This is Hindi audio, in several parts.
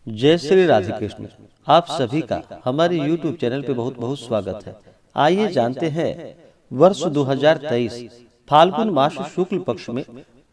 जय श्री राधे कृष्ण। आप सभी का हमारे YouTube चैनल पे बहुत बहुत स्वागत है। आइए जानते हैं वर्ष 2023 फाल्गुन मास शुक्ल पक्ष में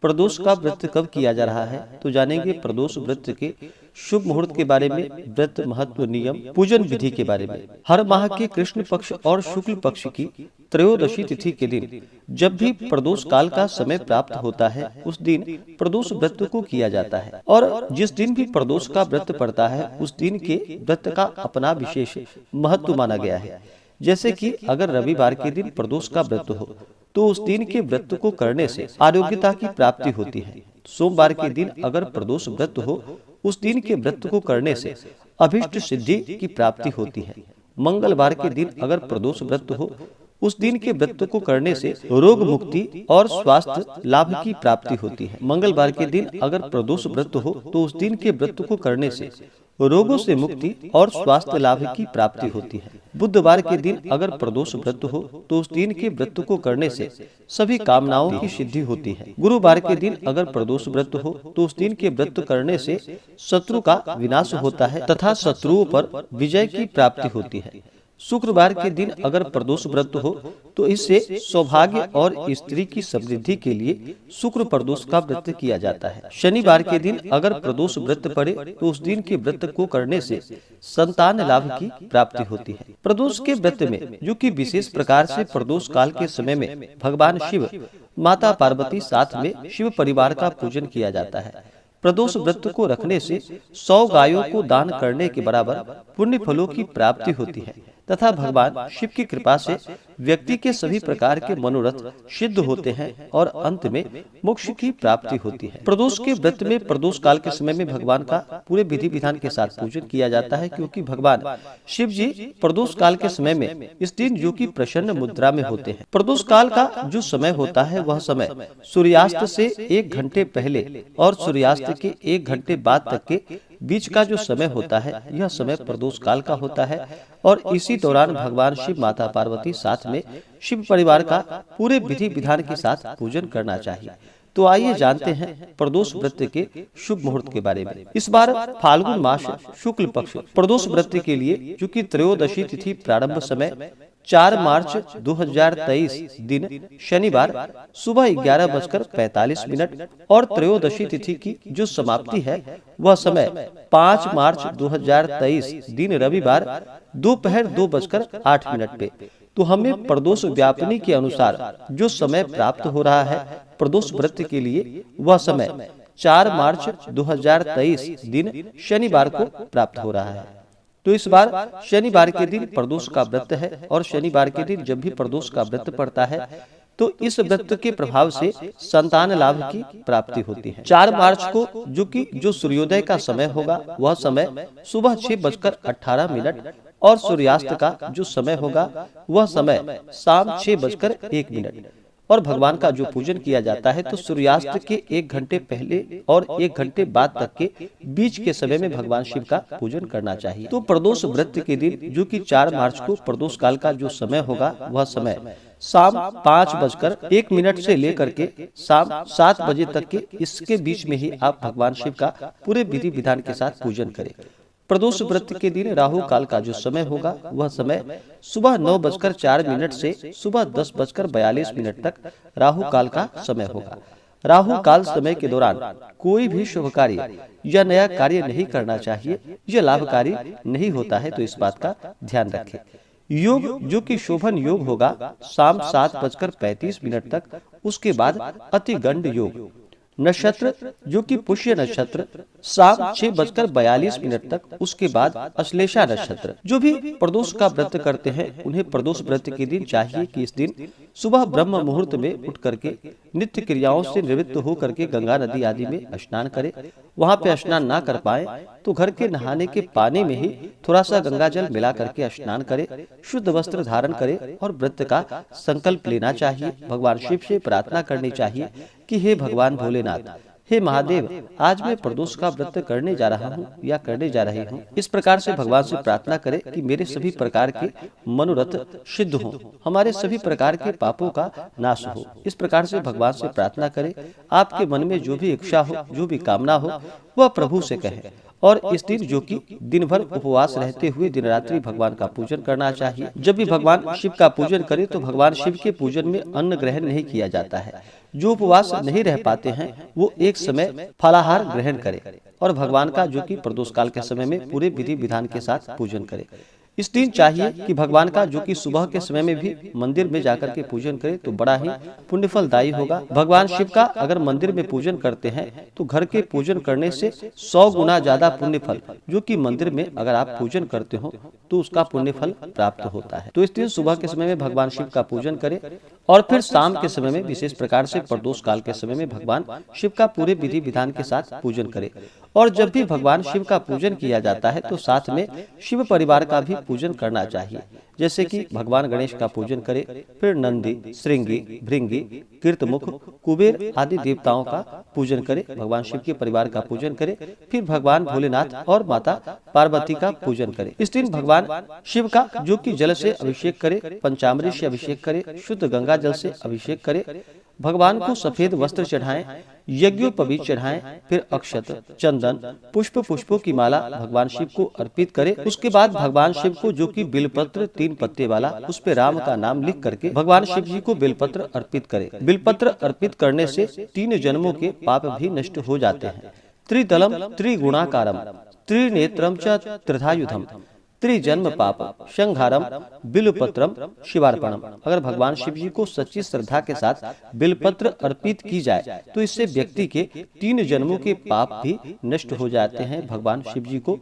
प्रदोष का व्रत कब किया जा रहा है। तो जानेंगे प्रदोष व्रत के शुभ मुहूर्त के बारे में, व्रत महत्व, नियम, पूजन विधि के बारे में। हर माह के कृष्ण पक्ष और शुक्ल पक्ष की त्रयोदशी तिथि के दिन जब भी प्रदोष काल का समय प्राप्त होता है, उस दिन प्रदोष व्रत को किया जाता है। और जिस दिन भी प्रदोष का व्रत पड़ता है, उस दिन के व्रत का अपना विशेष महत्व माना गया है। जैसे कि अगर रविवार के दिन प्रदोष का व्रत हो तो उस दिन के व्रत को करने से आरोग्यता की प्राप्ति होती है। सोमवार के दिन अगर प्रदोष व्रत हो, उस दिन के व्रत को करने से अभिष्ट सिद्धि की प्राप्ति होती है। मंगलवार के दिन अगर प्रदोष व्रत हो, उस दिन के व्रत को करने से रोग मुक्ति और स्वास्थ्य लाभ की प्राप्ति होती है। मंगलवार के दिन अगर प्रदोष व्रत हो तो उस दिन के व्रत को करने से रोगों से मुक्ति और स्वास्थ्य लाभ की प्राप्ति होती है। बुधवार के दिन अगर प्रदोष व्रत हो तो उस दिन के व्रत को करने से सभी कामनाओं की सिद्धि होती है। गुरुवार के दिन अगर प्रदोष व्रत हो तो उस दिन के व्रत करने से शत्रु का विनाश होता है तथा शत्रुओं पर विजय की प्राप्ति होती है। शुक्रवार के दिन अगर प्रदोष व्रत हो तो इससे सौभाग्य और स्त्री की समृद्धि के लिए शुक्र प्रदोष का व्रत किया जाता है। शनिवार के दिन अगर प्रदोष व्रत पड़े तो उस दिन के व्रत को करने से संतान लाभ की प्राप्ति होती है। प्रदोष के व्रत में जो कि विशेष प्रकार से प्रदोष काल के समय में भगवान शिव, माता पार्वती साथ में शिव परिवार का पूजन किया जाता है। प्रदोष व्रत को रखने से 100 गायों को दान करने के बराबर पुण्य फलों की प्राप्ति होती है तथा भगवान शिव की कृपा से व्यक्ति के सभी प्रकार के मनोरथ सिद्ध होते हैं और अंत में मोक्ष की प्राप्ति होती है। प्रदोष के व्रत में प्रदोष काल के समय में भगवान का पूरे विधि विधान के साथ पूजन किया जाता है, क्योंकि भगवान शिव जी प्रदोष काल के समय में इस दिन जो कि प्रसन्न मुद्रा में होते हैं। प्रदोष काल का जो समय होता है वह समय सूर्यास्त से 1 घंटे पहले और सूर्यास्त के 1 घंटे बाद तक के बीच का जो समय होता है, यह समय प्रदोष काल का होता है। और इसी दौरान भगवान शिव, माता पार्वती साथ में शिव परिवार का पूरे विधि विधान के साथ पूजन करना चाहिए। तो आइए जानते हैं प्रदोष व्रत के शुभ मुहूर्त के बारे में। इस बार फाल्गुन मास शुक्ल पक्ष प्रदोष व्रत के लिए जो कि त्रयोदशी तिथि प्रारंभ समय 4 मार्च 2023 दिन शनिवार सुबह 11:45 और त्रयोदशी तिथि की जो समाप्ति है वह समय 5 मार्च 2023 दिन रविवार दोपहर 2:08 पे। तो हमें प्रदोष व्यापनी के अनुसार जो समय प्राप्त हो रहा है प्रदोष व्रत के लिए, वह समय 4 मार्च 2023 दिन शनिवार को प्राप्त हो रहा है। तो इस बार शनिवार के दिन प्रदोष का व्रत है और शनिवार के दिन जब भी प्रदोष का व्रत पड़ता है तो इस व्रत के प्रभाव से संतान लाभ की प्राप्ति होती है। 4 मार्च को जो सूर्योदय का समय होगा वह समय सुबह 6:18 और सूर्यास्त का जो समय होगा वह समय शाम 6:01 और भगवान का जो पूजन किया जाता है तो सूर्यास्त के 1 घंटे पहले और 1 घंटे बाद तक के बीच के समय में भगवान शिव का पूजन करना चाहिए। तो प्रदोष व्रत के दिन जो कि 4 मार्च को प्रदोष काल का जो समय होगा वह समय शाम 5:01 से लेकर के शाम 7 बजे तक के इसके बीच में ही आप भगवान शिव का पूरे विधि विधान के साथ पूजन करें। प्रदोष व्रत के दिन राहु काल का जो समय होगा वह समय सुबह 9:04 से सुबह 10:42 तक राहु काल का समय होगा। राहु काल समय के दौरान कोई भी शुभ कार्य या नया कार्य नहीं करना चाहिए, यह लाभकारी नहीं होता है, तो इस बात का ध्यान रखें। योग जो कि शोभन योग होगा शाम 7:35 तक, उसके बाद अतिगंड योग। नक्षत्र जो कि पुष्य नक्षत्र शाम 6:42 तक, उसके बाद अश्लेषा नक्षत्र। जो भी प्रदोष का व्रत करते हैं उन्हें प्रदोष व्रत के दिन चाहिए कि इस दिन सुबह ब्रह्म मुहूर्त में उठ करके नित्य क्रियाओं से निवृत्त होकर के गंगा नदी आदि में स्नान करें। वहां पे स्नान ना कर पाए तो घर के नहाने के पानी में ही थोड़ा सा गंगा जल मिला करके स्नान करें, शुद्ध वस्त्र धारण करें और व्रत का संकल्प लेना चाहिए। भगवान शिव से प्रार्थना करनी चाहिए कि हे भगवान भोलेनाथ, हे महादेव, आज मैं प्रदोष का व्रत करने जा रहा हूँ या करने जा रही हूँ। इस प्रकार से भगवान से प्रार्थना करें कि मेरे सभी प्रकार के मनोरथ सिद्ध हों, हमारे सभी प्रकार के पापों का नाश हो। इस प्रकार से भगवान से प्रार्थना करें। आपके मन में जो भी इच्छा हो, जो भी कामना हो, वह प्रभु से कहे। और इस दिन जो कि दिन भर उपवास रहते हुए दिन रात्रि भगवान का पूजन करना चाहिए। जब भी भगवान शिव का पूजन करे तो भगवान शिव के पूजन में अन्न ग्रहण नहीं किया जाता है। जो उपवास नहीं रह पाते हैं वो एक समय फलाहार ग्रहण करे और भगवान का जो कि प्रदोष काल के समय में पूरे विधि विधान के साथ पूजन करे। इस दिन चाहिए कि भगवान का जो कि सुबह के समय में भी मंदिर में जाकर के पूजन करे तो बड़ा ही पुण्यफलदायी होगा। भगवान शिव का अगर मंदिर में पूजन करते हैं तो घर के पूजन करने से 100 गुना ज्यादा पुण्य फल जो कि मंदिर में अगर आप पूजन करते हो तो उसका पुण्य फल प्राप्त होता है। तो इस दिन सुबह के समय में भगवान शिव का पूजन करे और फिर शाम के समय में विशेष प्रकार से प्रदोष काल के समय में भगवान शिव का पूरे विधि विधान के साथ पूजन करे। और जब भी भगवान शिव का पूजन किया जाता है तो साथ में शिव परिवार का भी पूजन करना चाहिए। जैसे कि भगवान गणेश का पूजन करे, फिर नंदी, श्रृंगी, भृंगी, कीर्तमुख, कुबेर आदि देवताओं का पूजन करे, भगवान शिव के परिवार का पूजन करे, फिर भगवान भोलेनाथ और माता पार्वती का पूजन करे। इस दिन भगवान शिव का जो कि जल से अभिषेक करे, पंचामृत से अभिषेक करे, शुद्ध गंगा जल से अभिषेक करे, भगवान को सफेद वस्त्र चढ़ाएं, यज्ञोपवीत चढ़ाएं, फिर अक्षत, चंदन, पुष्पों की माला भगवान शिव को अर्पित करें। उसके बाद भगवान शिव को जो कि बेलपत्र 3 पत्ते वाला उस पे राम का नाम लिख करके भगवान शिव जी को बेलपत्र अर्पित करें। बेलपत्र अर्पित करने से 3 जन्मों के पाप भी नष्ट हो जाते हैं। त्रिदलम त्रिगुणाकारम त्रिनेत्रम च त्रिधायुधम त्रिजन्म पाप संहारम बिल्वपत्रम शिवार्पणम। अगर भगवान शिव जी को सच्ची श्रद्धा के साथ बिल्वपत्र अर्पित की जाए तो इससे व्यक्ति के 3 जन्मों के पाप भी नष्ट हो जाते हैं। भगवान शिव जी को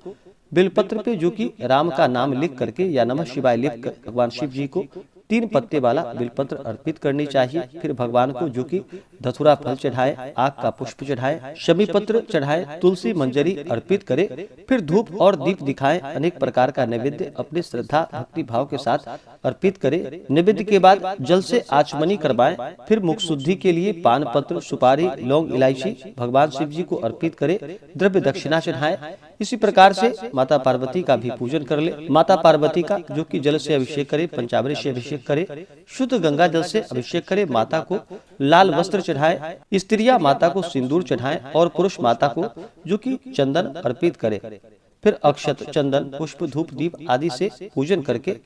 बिल्वपत्र पे जो कि राम का नाम लिख करके या नमः शिवाय लिख कर भगवान शिव जी को 3 पत्ते वाला बिल्वपत्र अर्पित करनी चाहिए। फिर भगवान को जो कि धतूरा फल चढ़ाए, आग का पुष्प चढ़ाए, शमी पत्र चढ़ाए, तुलसी मंजरी अर्पित करे, फिर धूप और दीप दिखाएं, अनेक प्रकार का नैवेद्य अपनी श्रद्धा भक्ति भाव के साथ अर्पित करे। नैवेद्य के बाद जल से आचमनी करवाएं, फिर मुख शुद्धि के लिए पान पत्र, सुपारी, लौंग, इलायची भगवान शिव जी को अर्पित करे, द्रव्य दक्षिणा चढ़ाए। इसी प्रकार से माता पार्वती का भी पूजन कर ले। माता पार्वती का जो कि जल से अभिषेक करे, पंचामृत से अभिषेक करे, शुद्ध गंगा जल से अभिषेक करे, माता को लाल वस्त्र चढ़ाए, स्त्रियां माता को सिंदूर चढ़ाएं और पुरुष माता को जो कि चंदन अर्पित करे। फिर अक्षत, चंदन, पुष्प, धूप, दीप आदि से पूजन करके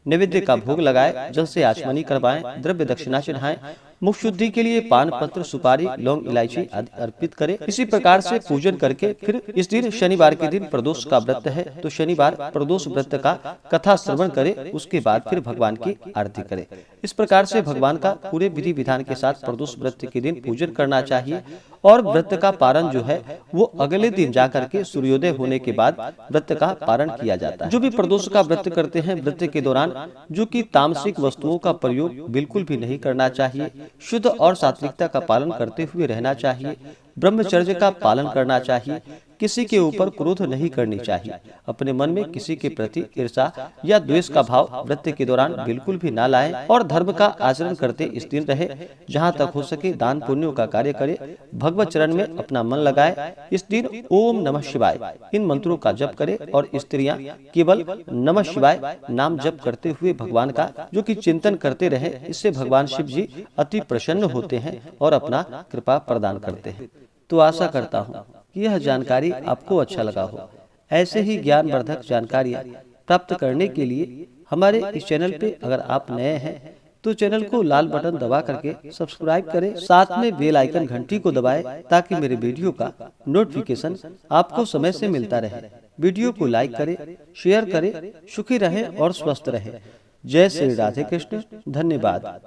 नैवेद्य का भोग लगाए, जल से आचमनी करवाएं, द्रव्य दक्षिणा चढ़ाएं, मुख शुद्धि के लिए पान पत्र, सुपारी, लौंग, इलायची आदि अर्पित करें। इसी प्रकार से पूजन करके फिर इस दिन शनिवार के दिन प्रदोष का व्रत है तो शनिवार प्रदोष व्रत का कथा श्रवण करे, उसके बाद फिर भगवान की आरती करे। इस प्रकार से भगवान का पूरे विधि विधान के साथ प्रदोष व्रत के दिन पूजन करना चाहिए। और व्रत का पारण जो है वो अगले दिन जाकर के सूर्योदय होने के बाद व्रत का पारण किया जाता है। जो भी प्रदोष का व्रत करते हैं व्रत के दौरान जो कि तामसिक वस्तुओं का प्रयोग बिल्कुल भी नहीं करना चाहिए, शुद्ध और सात्विकता का पालन करते हुए रहना चाहिए, ब्रह्मचर्य का पालन करना चाहिए, किसी के ऊपर क्रोध नहीं करनी चाहिए, अपने मन में किसी के प्रति ईर्षा या द्वेष का भाव व्रत के दौरान बिल्कुल भी ना लाएं और धर्म का आचरण करते इस दिन रहे। जहां तक हो सके दान पुण्यों का कार्य करे, भगवत चरण में अपना मन लगाए। इस दिन ओम नमः शिवाय इन मंत्रों का जप करे और स्त्रियां केवल नमः शिवाय नाम जप करते हुए भगवान का जो कि चिंतन करते रहे। इससे भगवान शिव जी अति प्रसन्न होते हैं और अपना कृपा प्रदान करते हैं। तो आशा करता हूँ कि यह जानकारी आपको अच्छा लगा हो। ऐसे ही ज्ञानवर्धक जानकारियाँ प्राप्त करने के लिए हमारे इस चैनल पे अगर आप नए हैं तो चैनल को लाल बटन दबा करके सब्सक्राइब करें, साथ में बेल आइकन घंटी को दबाएं ताकि मेरे वीडियो का नोटिफिकेशन आपको समय से मिलता रहे। वीडियो को लाइक करें, शेयर करें, सुखी रहें और स्वस्थ रहें। जय श्री राधे कृष्ण। धन्यवाद।